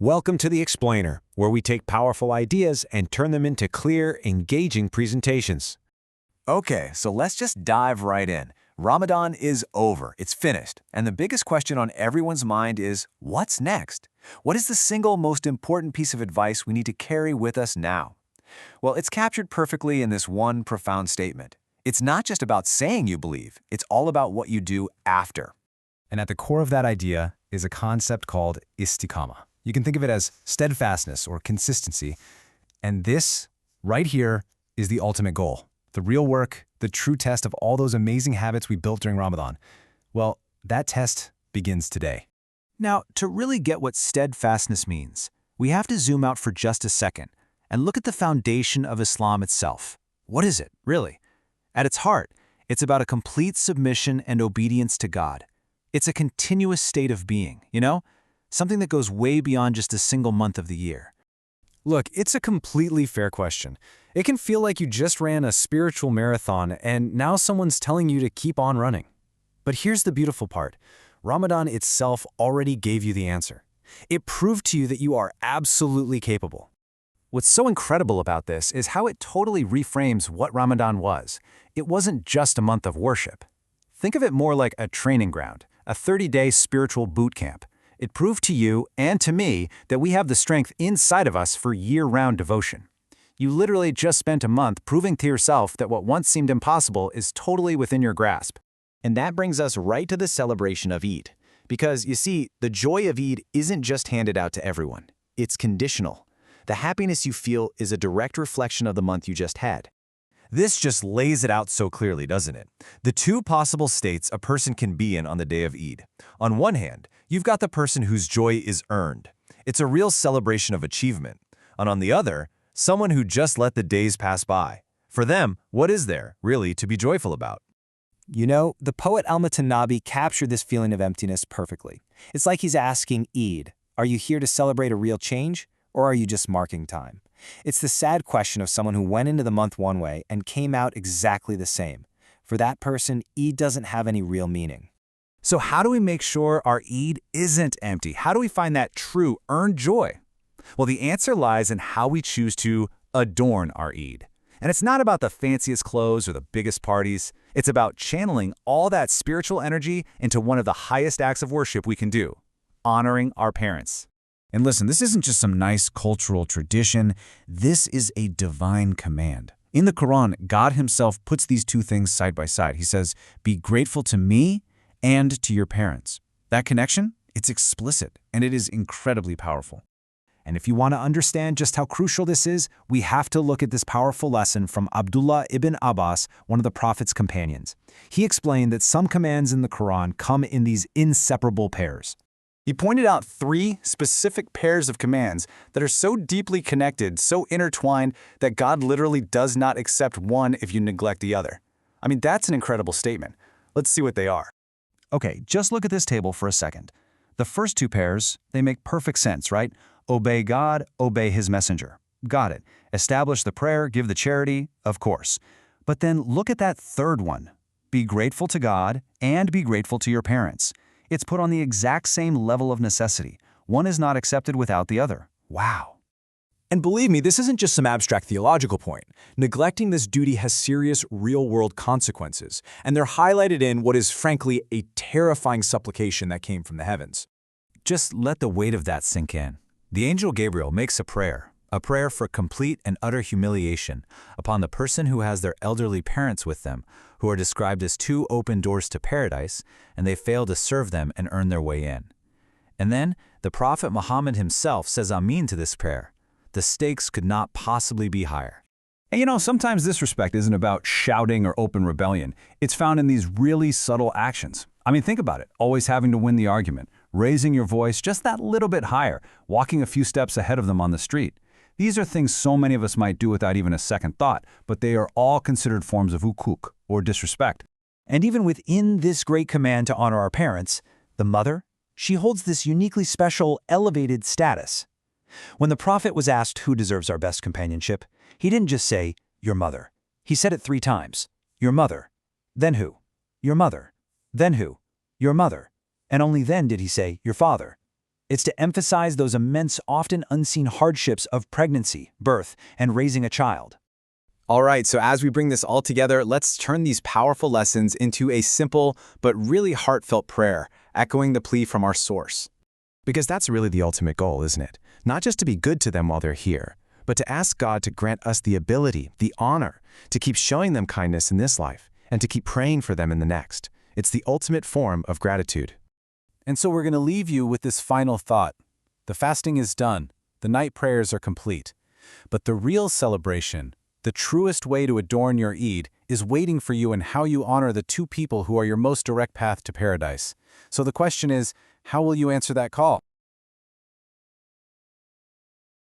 Welcome to The Explainer, where we take powerful ideas and turn them into clear, engaging presentations. Okay, so let's just dive right in. Ramadan is over, it's finished, and the biggest question on everyone's mind is, what's next? What is the single most important piece of advice we need to carry with us now? Well, it's captured perfectly in this one profound statement. It's not just about saying you believe, it's all about what you do after. And at the core of that idea is a concept called istiqamah. You can think of it as steadfastness or consistency. And this, right here, is the ultimate goal. The real work, the true test of all those amazing habits we built during Ramadan. Well, that test begins today. Now, to really get what steadfastness means, we have to zoom out for just a second and look at the foundation of Islam itself. What is it, really? At its heart, it's about a complete submission and obedience to God. It's a continuous state of being, something that goes way beyond just a single month of the year. Look, it's a completely fair question. It can feel like you just ran a spiritual marathon and now someone's telling you to keep on running. But here's the beautiful part. Ramadan itself already gave you the answer. It proved to you that you are absolutely capable. What's so incredible about this is how it totally reframes what Ramadan was. It wasn't just a month of worship. Think of it more like a training ground, a 30-day spiritual boot camp. It proved to you and to me that we have the strength inside of us for year-round devotion. You literally just spent a month proving to yourself that what once seemed impossible is totally within your grasp. And that brings us right to the celebration of Eid. Because, you see, the joy of Eid isn't just handed out to everyone. It's conditional. The happiness you feel is a direct reflection of the month you just had. This just lays it out so clearly, doesn't it? The two possible states a person can be in on the day of Eid. On one hand, you've got the person whose joy is earned. It's a real celebration of achievement. And on the other, someone who just let the days pass by. For them, what is there, really, to be joyful about? The poet Al-Mutanabbi captured this feeling of emptiness perfectly. It's like he's asking Eid, are you here to celebrate a real change, or are you just marking time? It's the sad question of someone who went into the month one way and came out exactly the same. For that person, Eid doesn't have any real meaning. So how do we make sure our Eid isn't empty? How do we find that true, earned joy? Well, the answer lies in how we choose to adorn our Eid. And it's not about the fanciest clothes or the biggest parties. It's about channeling all that spiritual energy into one of the highest acts of worship we can do, honoring our parents. And listen, this isn't just some nice cultural tradition. This is a divine command. In the Quran, God himself puts these two things side by side. He says, be grateful to me and to your parents. That connection, it's explicit, and it is incredibly powerful. And if you want to understand just how crucial this is, we have to look at this powerful lesson from Abdullah ibn Abbas, one of the Prophet's companions. He explained that some commands in the Quran come in these inseparable pairs. He pointed out 3 specific pairs of commands that are so deeply connected, so intertwined, that God literally does not accept one if you neglect the other. I mean, that's an incredible statement. Let's see what they are. Okay, just look at this table for a second. The first 2 pairs, they make perfect sense, right? Obey God, obey his messenger. Got it. Establish the prayer, give the charity, of course. But then look at that third one. Be grateful to God and be grateful to your parents. It's put on the exact same level of necessity. One is not accepted without the other. Wow. And believe me, this isn't just some abstract theological point. Neglecting this duty has serious real-world consequences, and they're highlighted in what is frankly a terrifying supplication that came from the heavens. Just let the weight of that sink in. The angel Gabriel makes a prayer for complete and utter humiliation upon the person who has their elderly parents with them, who are described as 2 open doors to paradise, and they fail to serve them and earn their way in. And then the Prophet Muhammad himself says Amin to this prayer. The stakes could not possibly be higher. And sometimes this respect isn't about shouting or open rebellion. It's found in these really subtle actions. I mean, think about it. Always having to win the argument, raising your voice just that little bit higher, walking a few steps ahead of them on the street. These are things so many of us might do without even a second thought, but they are all considered forms of hukuk, or disrespect. And even within this great command to honor our parents, the mother, she holds this uniquely special, elevated status. When the Prophet was asked who deserves our best companionship, he didn't just say, your mother. He said it 3 times. Your mother. Then who? Your mother. Then who? Your mother. And only then did he say, your father. It's to emphasize those immense, often unseen hardships of pregnancy, birth, and raising a child. All right, so as we bring this all together, let's turn these powerful lessons into a simple but really heartfelt prayer, echoing the plea from our source. Because that's really the ultimate goal, isn't it? Not just to be good to them while they're here, but to ask God to grant us the ability, the honor, to keep showing them kindness in this life and to keep praying for them in the next. It's the ultimate form of gratitude. And so we're going to leave you with this final thought. The fasting is done. The night prayers are complete. But the real celebration, the truest way to adorn your Eid, is waiting for you in how you honor the two people who are your most direct path to paradise. So the question is, how will you answer that call?